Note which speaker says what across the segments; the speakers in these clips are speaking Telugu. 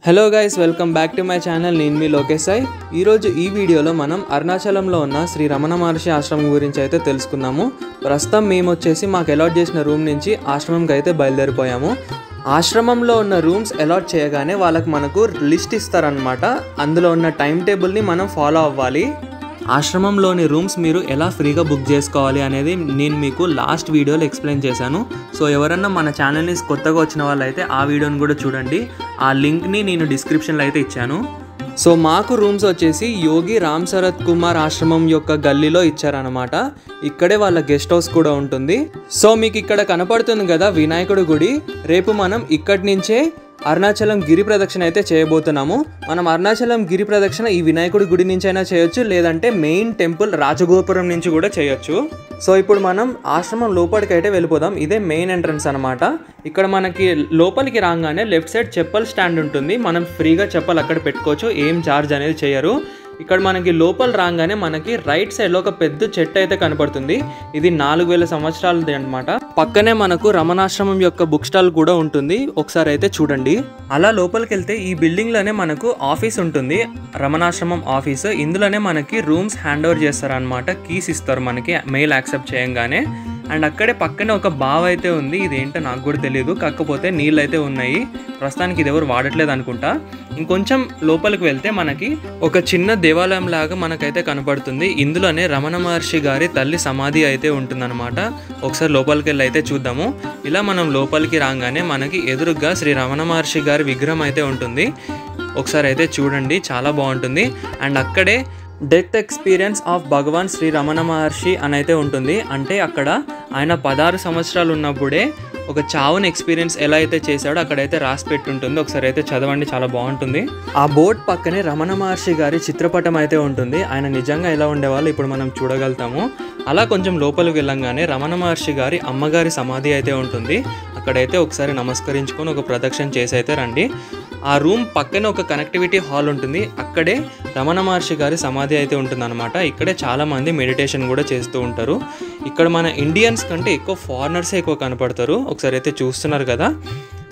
Speaker 1: Hello guys, welcome back to my channel. నేను మీ లోకేష్ సాయి. ఈరోజు ఈ వీడియోలో మనం అరుణాచలంలో ఉన్న శ్రీ రమణ మహర్షి ఆశ్రమం గురించి అయితే తెలుసుకుందాము. ప్రస్తుతం మేము వచ్చేసి మాకు అలాట్ చేసిన రూమ్ నుంచి ఆశ్రమంకి అయితే బయలుదేరిపోయాము. ఆశ్రమంలో ఉన్న రూమ్స్ అలాట్ చేయగానే మనకు లిస్ట్ ఇస్తారనమాట. అందులో ఉన్న టైం టేబుల్ని మనం ఫాలో అవ్వాలి. ఆశ్రమంలోని రూమ్స్ మీరు ఎలా ఫ్రీగా బుక్ చేసుకోవాలి అనేది నేను మీకు లాస్ట్ వీడియోలో ఎక్స్ప్లెయిన్ చేశాను. సో ఎవరన్నా మన ఛానల్ని కొత్తగా వచ్చిన వాళ్ళు అయితే ఆ వీడియోని కూడా చూడండి. ఆ లింక్ని నేను డిస్క్రిప్షన్లో అయితే ఇచ్చాను. సో మాకు రూమ్స్ వచ్చేసి యోగి రామ్ శరత్ కుమార్ ఆశ్రమం యొక్క గల్లీలో ఇచ్చారనమాట. ఇక్కడే వాళ్ళ గెస్ట్ హౌస్ కూడా ఉంటుంది. సో మీకు ఇక్కడ కనపడుతుంది కదా వినాయకుడి గుడి. రేపు మనం ఇక్కడి నుంచే అరుణాచలం గిరి ప్రదక్షిణ అయితే చేయబోతున్నాము. మనం అరుణాచలం గిరి ప్రదక్షిణ ఈ వినాయకుడి గుడి నుంచి అయినా చేయొచ్చు, లేదంటే మెయిన్ టెంపుల్ రాజగోపురం నుంచి కూడా చేయొచ్చు. సో ఇప్పుడు మనం ఆశ్రమం లోపలికి అయితే వెళ్ళిపోదాం. ఇదే మెయిన్ ఎంట్రన్స్ అనమాట. ఇక్కడ మనకి లోపలికి రాగానే లెఫ్ట్ సైడ్ చెప్పల్ స్టాండ్ ఉంటుంది. మనం ఫ్రీగా చెప్పలు అక్కడ పెట్టుకోవచ్చు, ఏం ఛార్జ్ అనేది చేయరు. ఇక్కడ మనకి లోపల రాగానే మనకి రైట్ సైడ్లో ఒక పెద్ద చెట్టు అయితే కనపడుతుంది. ఇది 4000 సంవత్సరాలది అనమాట. పక్కనే మనకు రమణాశ్రమం యొక్క బుక్ స్టాల్ కూడా ఉంటుంది. ఒకసారి అయితే చూడండి. అలా లోపలికి వెళ్తే ఈ బిల్డింగ్లోనే మనకు ఆఫీస్ ఉంటుంది, రమణాశ్రమం ఆఫీస్. ఇందులోనే మనకి రూమ్స్ హ్యాండ్ ఓవర్ చేస్తారనమాట. కీస్ ఇస్తారు మనకి మెయిల్ యాక్సెప్ట్ చేయంగానే. అండ్ అక్కడే పక్కనే ఒక బావి అయితే ఉంది. ఇదేంటో నాకు కూడా తెలియదు, కాకపోతే నీళ్ళు అయితే ఉన్నాయి. ప్రస్తుతానికి ఇది ఎవరు వాడట్లేదు అనుకుంటా. ఇంకొంచెం లోపలికి వెళ్తే మనకి ఒక చిన్న దేవాలయం లాగా మనకైతే కనపడుతుంది. ఇందులోనే రమణ మహర్షి గారి తల్లి సమాధి అయితే ఉంటుందన్నమాట. ఒకసారి లోపలికి వెళ్ళి అయితే చూద్దాము. ఇలా మనం లోపలికి రాగానే మనకి ఎదురుగా శ్రీ రమణ మహర్షి గారి విగ్రహం అయితే ఉంటుంది. ఒకసారి అయితే చూడండి, చాలా బాగుంటుంది. అండ్ అక్కడే డెత్ ఎక్స్పీరియన్స్ ఆఫ్ భగవాన్ శ్రీ రమణ మహర్షి అని అయితే ఉంటుంది. అంటే అక్కడ ఆయన 16 సంవత్సరాలు ఉన్నప్పుడే ఒక చావుని ఎక్స్పీరియన్స్ ఎలా అయితే చేశాడో అక్కడైతే రాసి పెట్టుంటుంది. ఒకసారి అయితే చదవండి, చాలా బాగుంటుంది. ఆ బోర్డ్ పక్కనే రమణ మహర్షి గారి చిత్రపటం అయితే ఉంటుంది. ఆయన నిజంగా ఎలా ఉండేవాళ్ళు ఇప్పుడు మనం చూడగలుగుతాము. అలా కొంచెం లోపలికి వెళ్ళంగానే రమణ మహర్షి గారి అమ్మగారి సమాధి అయితే ఉంటుంది. అక్కడైతే ఒకసారి నమస్కరించుకొని ఒక ప్రదక్షిణ చేసి అయితే రండి. ఆ రూమ్ పక్కనే ఒక కనెక్టివిటీ హాల్ ఉంటుంది. అక్కడే రమణ మహర్షి గారి సమాధి అయితే ఉంటుంది అనమాట. ఇక్కడే చాలామంది మెడిటేషన్ కూడా చేస్తూ ఉంటారు. ఇక్కడ మన ఇండియన్స్ కంటే ఎక్కువ ఫారినర్సే ఎక్కువ కనపడతారు. ఒకసారి అయితే చూస్తున్నారు కదా,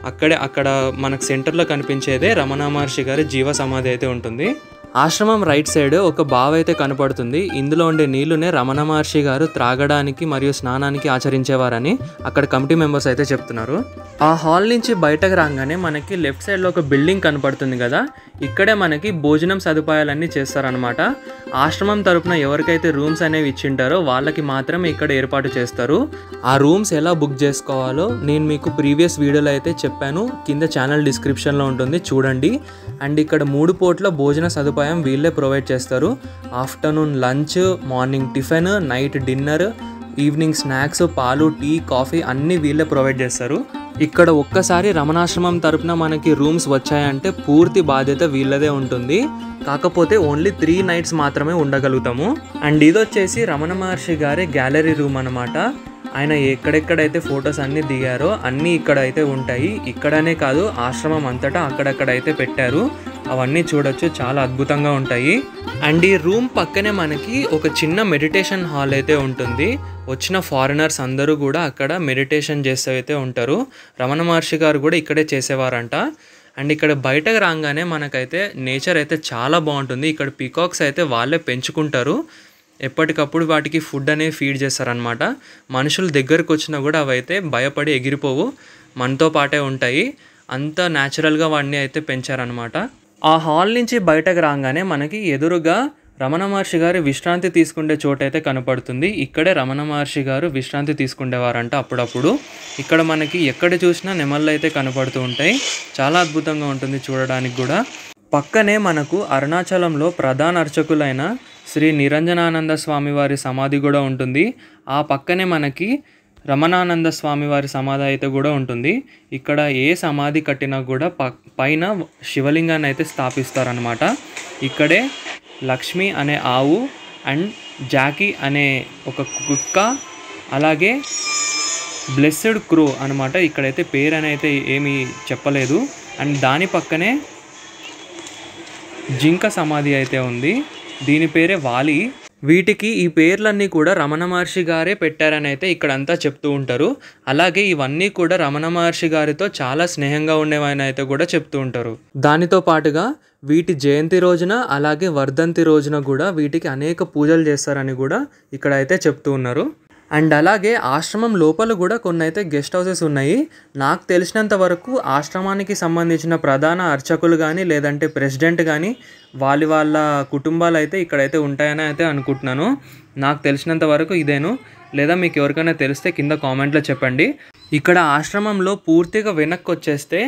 Speaker 1: అక్కడ మనకు సెంటర్లో కనిపించేదే రమణ మహర్షి గారి జీవ సమాధి అయితే ఉంటుంది. ఆశ్రమం రైట్ సైడ్ ఒక బావి అయితే కనపడుతుంది. ఇందులో ఉండే నీళ్లునే రమణ మహర్షి గారు త్రాగడానికి మరియు స్నానానికి ఆచరించేవారని అక్కడ కమిటీ మెంబర్స్ అయితే చెప్తున్నారు. ఆ హాల్ నుంచి బయటకు రాగానే మనకి లెఫ్ట్ సైడ్లో ఒక బిల్డింగ్ కనపడుతుంది కదా, ఇక్కడే మనకి భోజనం సదుపాయాలన్నీ చేస్తారనమాట. ఆశ్రమం తరపున ఎవరికైతే రూమ్స్ అనేవి ఇచ్చింటారో వాళ్ళకి మాత్రమే ఇక్కడ ఏర్పాటు చేస్తారు. ఆ రూమ్స్ ఎలా బుక్ చేసుకోవాలో నేను మీకు ప్రీవియస్ వీడియోలో అయితే చెప్పాను. కింద ఛానల్ డిస్క్రిప్షన్లో ఉంటుంది, చూడండి. అండ్ ఇక్కడ 3 పూట్ల భోజన సదుపాయం వీళ్ళే ప్రొవైడ్ చేస్తారు. Afternoon lunch, morning tiffin, night dinner, evening snacks, పాలు, టీ, కాఫీ అన్నీ వీళ్ళే ప్రొవైడ్ చేస్తారు. ఇక్కడ ఒక్కసారి రమణాశ్రమం తరపున మనకి రూమ్స్ వచ్చాయంటే పూర్తి బాధ్యత వీళ్ళదే ఉంటుంది. కాకపోతే ఓన్లీ 3 నైట్స్ మాత్రమే ఉండగలుగుతాము. అండ్ ఇది వచ్చేసి రమణ మహర్షి గారి గ్యాలరీ రూమ్ అనమాట. ఆయన ఎక్కడెక్కడైతే ఫొటోస్ అన్నీ దిగారో అన్నీ ఇక్కడ అయితే ఉంటాయి. ఇక్కడనే కాదు, ఆశ్రమం అంతటా అక్కడక్కడైతే పెట్టారు. అవన్నీ చూడొచ్చు, చాలా అద్భుతంగా ఉంటాయి. అండ్ ఈ రూమ్ పక్కనే మనకి ఒక చిన్న మెడిటేషన్ హాల్ అయితే ఉంటుంది. వచ్చిన ఫారినర్స్ అందరూ కూడా అక్కడ మెడిటేషన్ చేస్తూ అయితే ఉంటారు. రమణ మహర్షి గారు కూడా ఇక్కడే చేసేవారంట. అండ్ ఇక్కడ బయటకు రాగానే మనకైతే నేచర్ అయితే చాలా బాగుంటుంది. ఇక్కడ పీకాక్స్ అయితే వాళ్ళే పెంచుకుంటారు. ఎప్పటికప్పుడు వాటికి ఫుడ్ అనేది ఫీడ్ చేస్తారనమాట. మనుషులు దగ్గరకు వచ్చినా కూడా అవైతే భయపడి ఎగిరిపోవు, మనతో పాటే ఉంటాయి. అంత న్యాచురల్గా వాడిని అయితే పెంచారనమాట. ఆ హాల్ నుంచి బయటకు రాగానే మనకి ఎదురుగా రమణ మహర్షి గారు విశ్రాంతి తీసుకునే చోటు అయితే కనపడుతుంది. ఇక్కడే రమణ మహర్షి గారు విశ్రాంతి తీసుకునేవారంట అప్పుడప్పుడు. ఇక్కడ మనకి ఎక్కడ చూసినా నెమళ్ళు అయితే కనపడుతూ ఉంటాయి. చాలా అద్భుతంగా ఉంటుంది చూడడానికి కూడా. పక్కనే మనకు అరుణాచలంలో ప్రధాన అర్చకులైన శ్రీ నిరంజనానంద స్వామి వారి సమాధి కూడా ఉంటుంది. ఆ పక్కనే మనకి రమణానంద స్వామి వారి సమాధి అయితే కూడా ఉంటుంది. ఇక్కడ ఏ సమాధి కట్టినా కూడా పైన శివలింగాన్ని అయితే స్థాపిస్తారనమాట. ఇక్కడే లక్ష్మి అనే ఆవు అండ్ జాకీ అనే ఒక కుక్క, అలాగే బ్లెస్సెడ్ క్రో అనమాట. ఇక్కడైతే పేరు అని అయితే ఏమీ చెప్పలేదు. అండ్ దాని పక్కనే జింక సమాధి అయితే ఉంది. దీని పేరే వాలి. వీటికి ఈ పేర్లన్నీ కూడా రమణ మహర్షి గారే పెట్టారని అయితే ఇక్కడంతా చెప్తూ ఉంటారు. అలాగే ఇవన్నీ కూడా రమణ మహర్షి గారితో చాలా స్నేహంగా ఉండేవని అయితే కూడా చెప్తూ ఉంటారు. దానితో పాటుగా వీటి జయంతి రోజున అలాగే వర్ధంతి రోజున కూడా వీటికి అనేక పూజలు చేస్తారని కూడా ఇక్కడ అయితే చెప్తూ ఉన్నారు. అండ్ అలాగే ఆశ్రమం లోపల కూడా కొన్ని అయితే గెస్ట్ హౌసెస్ ఉన్నాయి. నాకు తెలిసినంత వరకు ఆశ్రమానికి సంబంధించిన ప్రధాన అర్చకులు కానీ లేదంటే ప్రెసిడెంట్ కానీ వాళ్ళ కుటుంబాలు అయితే ఇక్కడైతే ఉంటాయని అయితే అనుకుంటున్నాను. నాకు తెలిసినంత వరకు ఇదేను. లేదా మీకు ఎవరికైనా తెలిస్తే కింద కామెంట్లో చెప్పండి. ఇక్కడ ఆశ్రమంలో పూర్తిగా వెనక్కి వచ్చేస్తే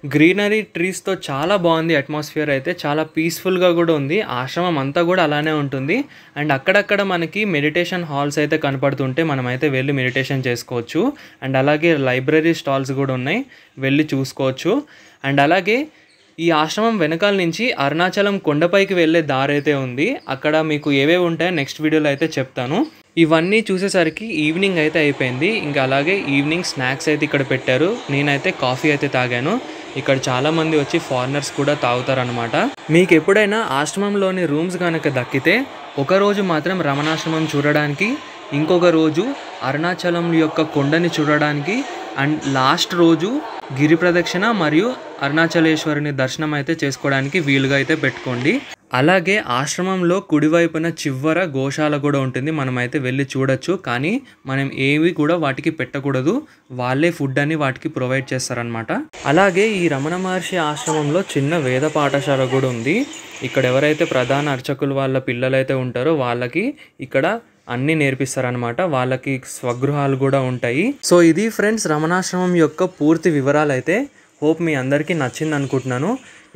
Speaker 1: గ్రీనరీ ట్రీస్తో చాలా బాగుంది. అట్మాస్ఫియర్ అయితే చాలా పీస్ఫుల్గా కూడా ఉంది. ఆశ్రమం అంతా కూడా అలానే ఉంటుంది. అండ్ అక్కడక్కడ మనకి మెడిటేషన్ హాల్స్ అయితే కనపడుతుంటే మనం అయితే వెళ్ళి మెడిటేషన్ చేసుకోవచ్చు. అండ్ అలాగే లైబ్రరీ స్టాల్స్ కూడా ఉన్నాయి, వెళ్ళి చూసుకోవచ్చు. అండ్ అలాగే ఈ ఆశ్రమం వెనకాల నుంచి అరుణాచలం కొండపైకి వెళ్ళే దారి అయితే ఉంది. అక్కడ మీకు ఏవేవి ఉంటాయో నెక్స్ట్ వీడియోలో అయితే చెప్తాను. ఇవన్నీ చూసేసరికి ఈవినింగ్ అయితే అయిపోయింది. ఇంకా అలాగే ఈవినింగ్ స్నాక్స్ అయితే ఇక్కడ పెట్టారు. నేనైతే కాఫీ అయితే తాగాను. ఇక్కడ చాలామంది వచ్చి ఫారినర్స్ కూడా తాగుతారనమాట. మీకు ఎప్పుడైనా ఆశ్రమంలోని రూమ్స్ కనుక దక్కితే ఒకరోజు మాత్రం రమణాశ్రమం చూడడానికి, ఇంకొక రోజు అరుణాచలం యొక్క కొండని చూడడానికి, అండ్ లాస్ట్ రోజు గిరి ప్రదక్షిణ మరియు అరుణాచలేశ్వరుని దర్శనం అయితే చేసుకోవడానికి వీలుగా అయితే పెట్టుకోండి. అలాగే ఆశ్రమంలో కుడివైపున చివర గోశాల కూడా ఉంటుంది. మనమైతే వెళ్ళి చూడొచ్చు. కానీ మనం ఏవి కూడా వాటికి పెట్టకూడదు. వాళ్ళే ఫుడ్ అని వాటికి ప్రొవైడ్ చేస్తారనమాట. అలాగే ఈ రమణ మహర్షి ఆశ్రమంలో చిన్న వేద పాఠశాల కూడా ఉంది. ఇక్కడ ఎవరైతే ప్రధాన అర్చకులు వాళ్ళ పిల్లలైతే ఉంటారో వాళ్ళకి ఇక్కడ అన్నీ నేర్పిస్తారనమాట. వాళ్ళకి స్వగృహాలు కూడా ఉంటాయి. సో ఇది ఫ్రెండ్స్ రమణాశ్రమం యొక్క పూర్తి వివరాలు అయితే. హోప్ మీ అందరికీ నచ్చింది అనుకుంటున్నాను.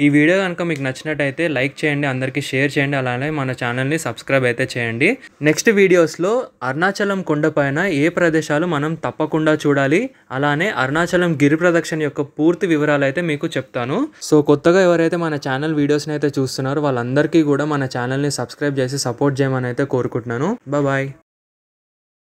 Speaker 1: ఈ వీడియో కనుక మీకు నచ్చినట్టయితే లైక్ చేయండి, అందరికీ షేర్ చేయండి, అలానే మన ఛానల్ని సబ్స్క్రైబ్ అయితే చేయండి. నెక్స్ట్ వీడియోస్లో అరుణాచలం కొండపైన ఏ ప్రదేశాలు మనం తప్పకుండా చూడాలి, అలానే అరుణాచలం గిరి ప్రదక్షిణ యొక్క పూర్తి వివరాలు అయితే మీకు చెప్తాను. సో కొత్తగా ఎవరైతే మన ఛానల్ వీడియోస్ని అయితే చూస్తున్నారో వాళ్ళందరికీ కూడా మన ఛానల్ని సబ్స్క్రైబ్ చేసి సపోర్ట్ చేయమని అయితే కోరుకుంటున్నాను. బాయ్.